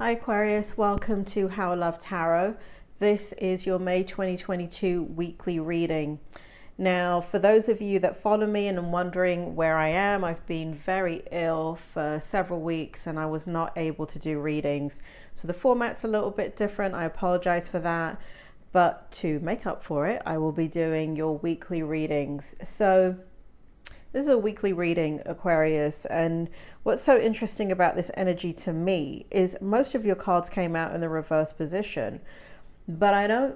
Hi Aquarius, welcome to How I Love Tarot. This is your May 2022 weekly reading. Now, for those of you that follow me and are wondering where I am, I've been very ill for several weeks and I was not able to do readings. So the format's a little bit different. I apologize for that. But to make up for it, I will be doing your weekly readings. So this is a weekly reading, Aquarius, and what's so interesting about this energy to me is most of your cards came out in the reverse position, but I don't...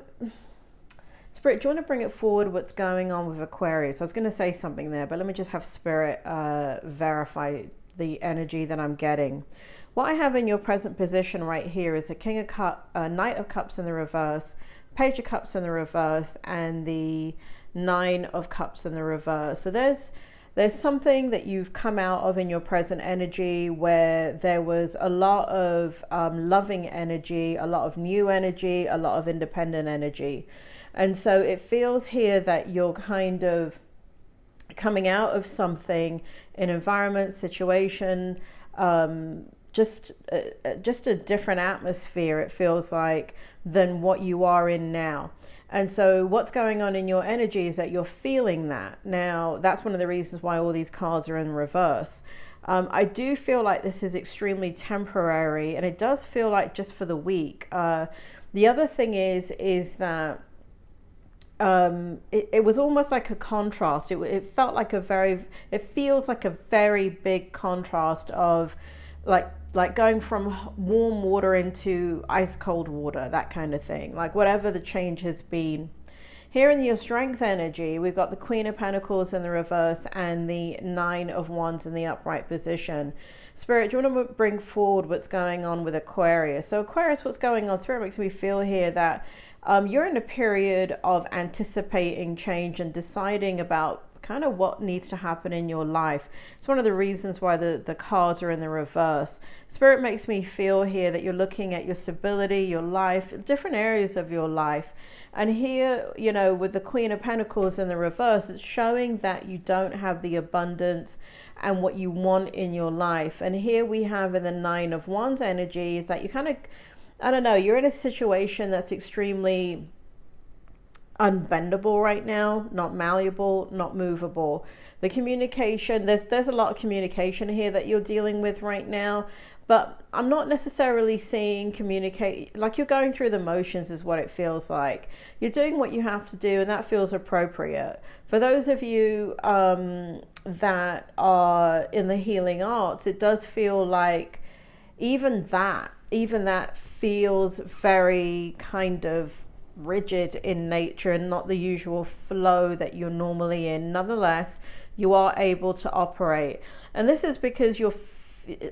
Spirit, do you want to bring it forward what's going on with Aquarius? I was going to say something there, but let me just have Spirit verify the energy that I'm getting. What I have in your present position right here is a King of Cups, Knight of Cups in the reverse, Page of Cups in the reverse, and the Nine of Cups in the reverse. So there's something that you've come out of in your present energy where there was a lot of loving energy, a lot of new energy, a lot of independent energy. And so it feels here that you're kind of coming out of something, an environment, situation, just a different atmosphere, it feels like, than what you are in now. And so what's going on in your energy is that you're feeling that. Now, that's one of the reasons why all these cards are in reverse. I do feel like this is extremely temporary, and it does feel like just for the week. The other thing is that it was almost like a contrast. It felt like it feels like a very big contrast of like going from warm water into ice cold water, that kind of thing, like whatever the change has been. Here in your strength energy, we've got the Queen of Pentacles in the reverse and the Nine of Wands in the upright position. Spirit, do you want to bring forward what's going on with Aquarius? So Aquarius, what's going on? Spirit makes me feel here that you're in a period of anticipating change and deciding about kind of what needs to happen in your life. It's one of the reasons why the cards are in the reverse. Spirit makes me feel here that you're looking at your stability, your life, different areas of your life. And here, you know, with the Queen of Pentacles in the reverse, it's showing that you don't have the abundance and what you want in your life. And here we have in the Nine of Wands energy is that you kind of, I don't know, you're in a situation that's extremely unbendable right now, not malleable, not movable. The communication, there's a lot of communication here that you're dealing with right now, but I'm not necessarily seeing communicate, like you're going through the motions is what it feels like. You're doing what you have to do and that feels appropriate. For those of you that are in the healing arts, it does feel like even that feels very kind of rigid in nature and not the usual flow that you're normally in. Nonetheless, you are able to operate, and this is because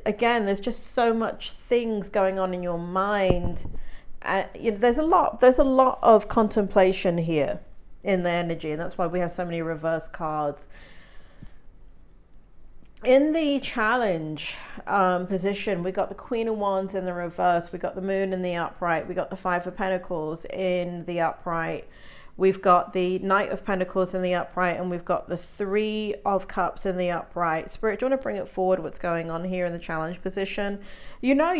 again, there's just so much things going on in your mind. There's a lot of contemplation here in the energy, and that's why we have so many reverse cards. In the challenge position, we got the Queen of Wands in the reverse, we got the Moon in the upright, we got the Five of Pentacles in the upright, we've got the Knight of Pentacles in the upright, and we've got the Three of Cups in the upright. Spirit, do you want to bring it forward what's going on here in the challenge position? You know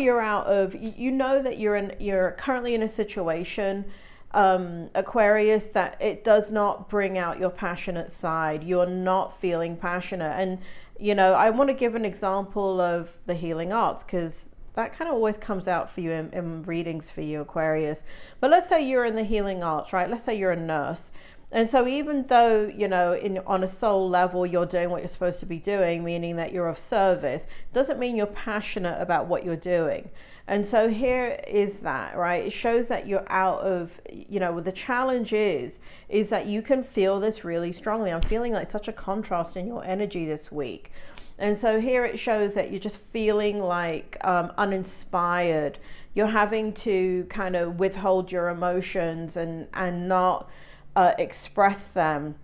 that you're currently in a situation, Aquarius, that it does not bring out your passionate side. You're not feeling passionate. And you know, I want to give an example of the healing arts because that kind of always comes out for you in readings for you, Aquarius. But let's say you're in the healing arts, right? Let's say you're a nurse. And so even though, you know, on a soul level, you're doing what you're supposed to be doing, meaning that you're of service, doesn't mean you're passionate about what you're doing. And so here is that, right? It shows that you're out of, you know, the challenge is that you can feel this really strongly. I'm feeling like such a contrast in your energy this week. And so here it shows that you're just feeling like uninspired. You're having to kind of withhold your emotions and not express them.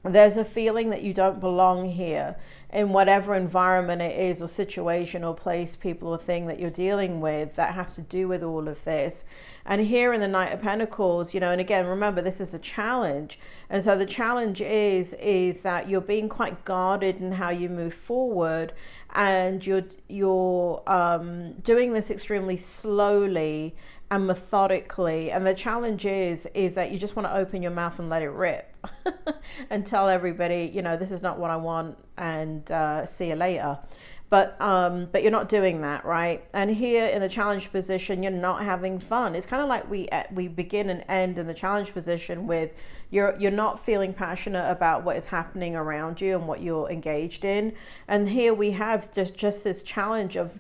There's a feeling that you don't belong here in whatever environment it is or situation or place, people or thing that you're dealing with that has to do with all of this. And here in the Knight of Pentacles, you know, and again, remember, this is a challenge. And so the challenge is that you're being quite guarded in how you move forward. and you're doing this extremely slowly and methodically, and the challenge is that you just want to open your mouth and let it rip and tell everybody, you know, this is not what I want, and see you later. But you're not doing that, right? And here in the challenge position, you're not having fun. It's kind of like we begin and end in the challenge position with you're not feeling passionate about what is happening around you and what you're engaged in. And here we have just this challenge of,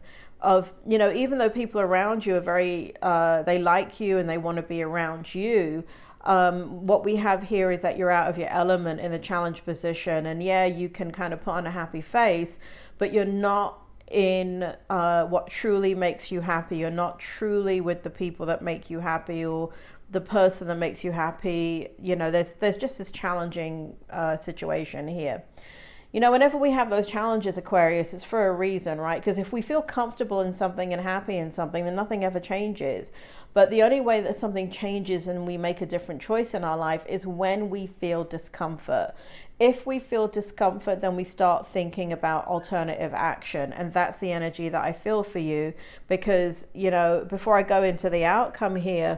you know, even though people around you are very, they like you and they want to be around you, what we have here is that you're out of your element in the challenge position. And yeah, you can kind of put on a happy face, but you're not in what truly makes you happy. You're not truly with the people that make you happy, or the person that makes you happy. You know, there's just this challenging situation here. You know, whenever we have those challenges, Aquarius, it's for a reason, right? Because if we feel comfortable in something and happy in something, then nothing ever changes. But the only way that something changes and we make a different choice in our life is when we feel discomfort. If we feel discomfort, then we start thinking about alternative action. And that's the energy that I feel for you. Because, you know, before I go into the outcome here,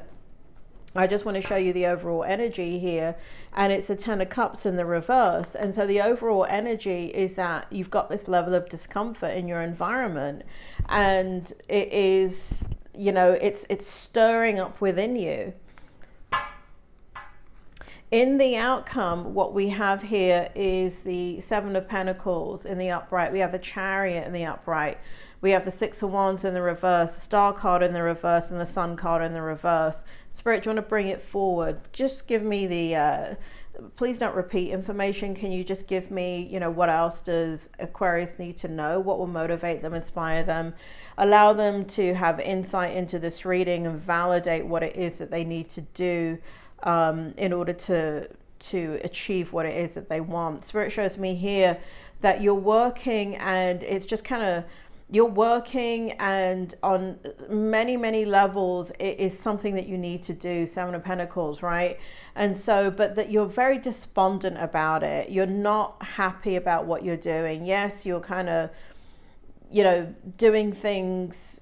I just want to show you the overall energy here, and it's a 10 of Cups in the reverse. And so the overall energy is that you've got this level of discomfort in your environment, and it is, you know, it's stirring up within you. In the outcome, what we have here is the 7 of Pentacles in the upright. We have the Chariot in the upright. We have the 6 of Wands in the reverse, the Star card in the reverse, and the Sun card in the reverse. Spirit, do you want to bring it forward? Just give me the, please don't repeat information. Can you just give me, you know, what else does Aquarius need to know? What will motivate them, inspire them, allow them to have insight into this reading and validate what it is that they need to do in order to achieve what it is that they want. Spirit shows me here that you're working, and it's just kind of, you're working, and on many levels it is something that you need to do. 7 of Pentacles, right? And so, but that you're very despondent about it. You're not happy about what you're doing. Yes, you're kind of, you know, doing things,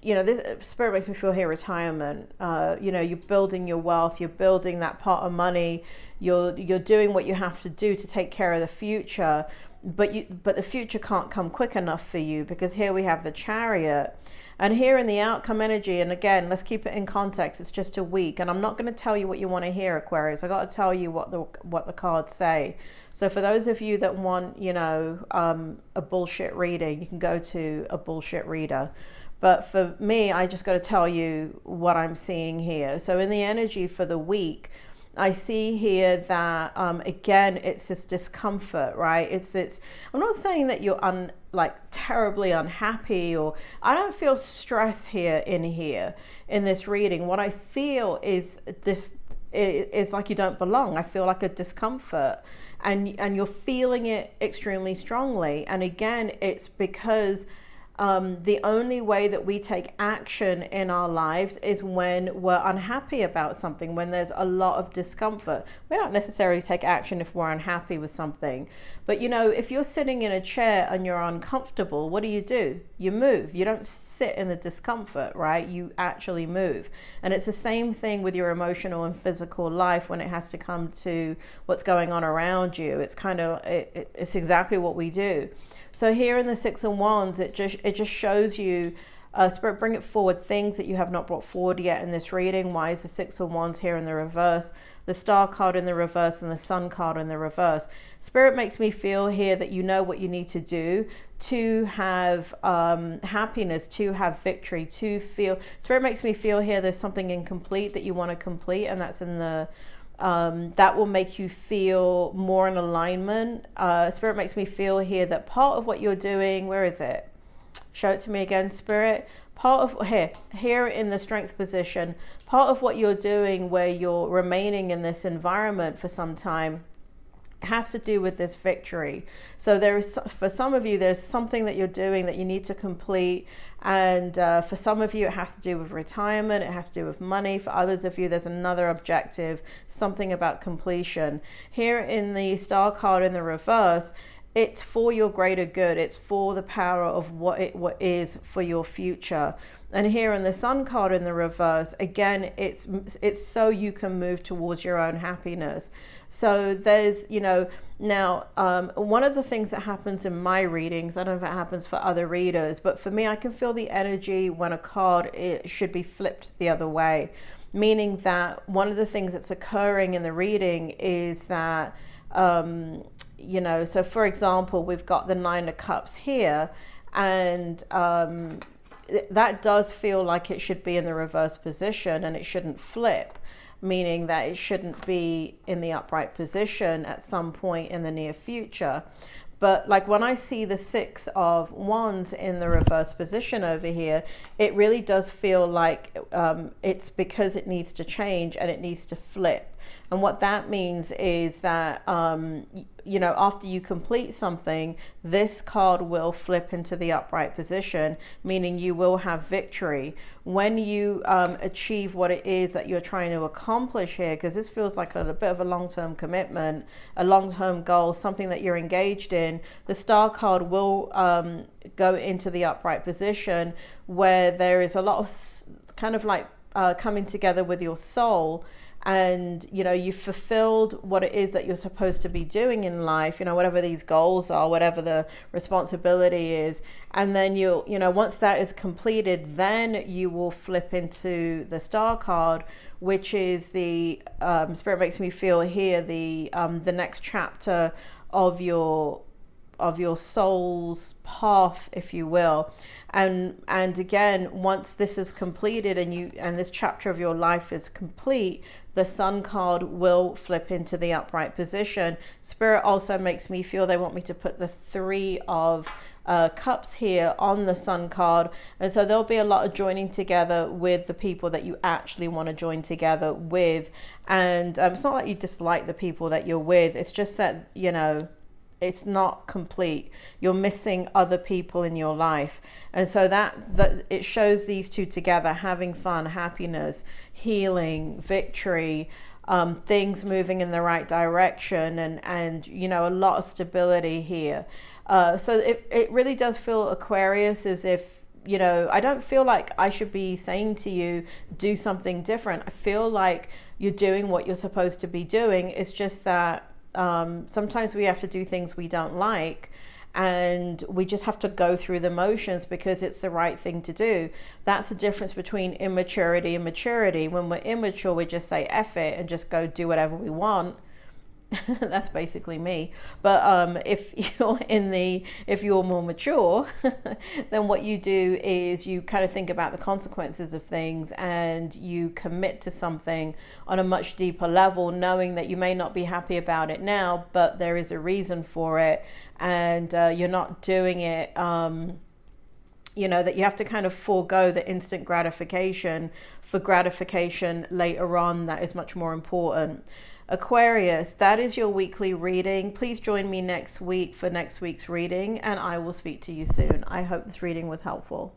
you know, this Spirit makes me feel here retirement. You know, you're building your wealth, you're building that pot of money, you're doing what you have to do to take care of the future. But the future can't come quick enough for you, because here we have the Chariot, and here in the outcome energy, and again, let's keep it in context, it's just a week, and I'm not going to tell you what you want to hear, Aquarius. I got to tell you what the cards say. So for those of you that want, you know, a bullshit reading, you can go to a bullshit reader. But for me, I just got to tell you what I'm seeing here. So in the energy for the week, I see here that, again, it's this discomfort, right? It's, I'm not saying that you're terribly unhappy, or I don't feel stress here in this reading. What I feel is this is like you don't belong. I feel like a discomfort, and you're feeling it extremely strongly. And again, it's because the only way that we take action in our lives is when we're unhappy about something, when there's a lot of discomfort. We don't necessarily take action if we're unhappy with something. But, you know, if you're sitting in a chair and you're uncomfortable, what do? You move. You don't sit in the discomfort, right? You actually move. And it's the same thing with your emotional and physical life when it has to come to what's going on around you. It's kind of, it's exactly what we do. So here in the 6 of Wands, it just shows you, Spirit, bring it forward, things that you have not brought forward yet in this reading. Why is the 6 of Wands here in the reverse, the Star card in the reverse, and the Sun card in the reverse? Spirit makes me feel here that you know what you need to do to have happiness, to have victory, to feel. Spirit makes me feel here there's something incomplete that you want to complete, and that's in the that will make you feel more in alignment. Spirit makes me feel here that part of what you're doing, where is it? Show it to me again, Spirit. Part of here in the Strength position, part of what you're doing where you're remaining in this environment for some time has to do with this victory. So there is, for some of you, there's something that you're doing that you need to complete, and for some of you it has to do with retirement, it has to do with money. For others of you, there's another objective, something about completion. Here in the Star card in the reverse, it's for your greater good. It's for the power of what is for your future. And here in the Sun card in the reverse, again, it's so you can move towards your own happiness. So there's, you know, now one of the things that happens in my readings, I don't know if it happens for other readers, but for me, I can feel the energy when a card, it should be flipped the other way. Meaning that one of the things that's occurring in the reading is that, you know, so for example, we've got the Nine of Cups here, and that does feel like it should be in the reverse position and it shouldn't flip, meaning that it shouldn't be in the upright position at some point in the near future. But like when I see the Six of Wands in the reverse position over here, it really does feel like it's because it needs to change and it needs to flip. And what that means is that, you know, after you complete something, this card will flip into the upright position, meaning you will have victory. When you achieve what it is that you're trying to accomplish here, because this feels like a bit of a long-term commitment, a long-term goal, something that you're engaged in, the Star card will go into the upright position, where there is a lot of kind of like coming together with your soul. And, you know, you've fulfilled what it is that you're supposed to be doing in life, you know, whatever these goals are, whatever the responsibility is. And then you know, once that is completed, then you will flip into the Star card, which is the, Spirit makes me feel here, the next chapter of your soul's path, if you will. And again, once this is completed and this chapter of your life is complete, the Sun card will flip into the upright position. Spirit also makes me feel they want me to put the Three of Cups here on the Sun card. And so there'll be a lot of joining together with the people that you actually want to join together with. And it's not like you dislike the people that you're with. It's just that, you know, it's not complete. You're missing other people in your life. And so that it shows these two together, having fun, happiness, healing, victory, things moving in the right direction, and you know, a lot of stability here. So it really does feel, Aquarius, as if, you know, I don't feel like I should be saying to you, do something different. I feel like you're doing what you're supposed to be doing. It's just that sometimes we have to do things we don't like, and we just have to go through the motions because it's the right thing to do. That's the difference between immaturity and maturity. When we're immature, we just say F it and just go do whatever we want. That's basically me. But if you're more mature, then what you do is you kind of think about the consequences of things, and you commit to something on a much deeper level, knowing that you may not be happy about it now, but there is a reason for it, and you're not doing it, you know, that you have to kind of forego the instant gratification for gratification later on that is much more important. Aquarius, that is your weekly reading. Please join me next week for next week's reading, and I will speak to you soon. I hope this reading was helpful.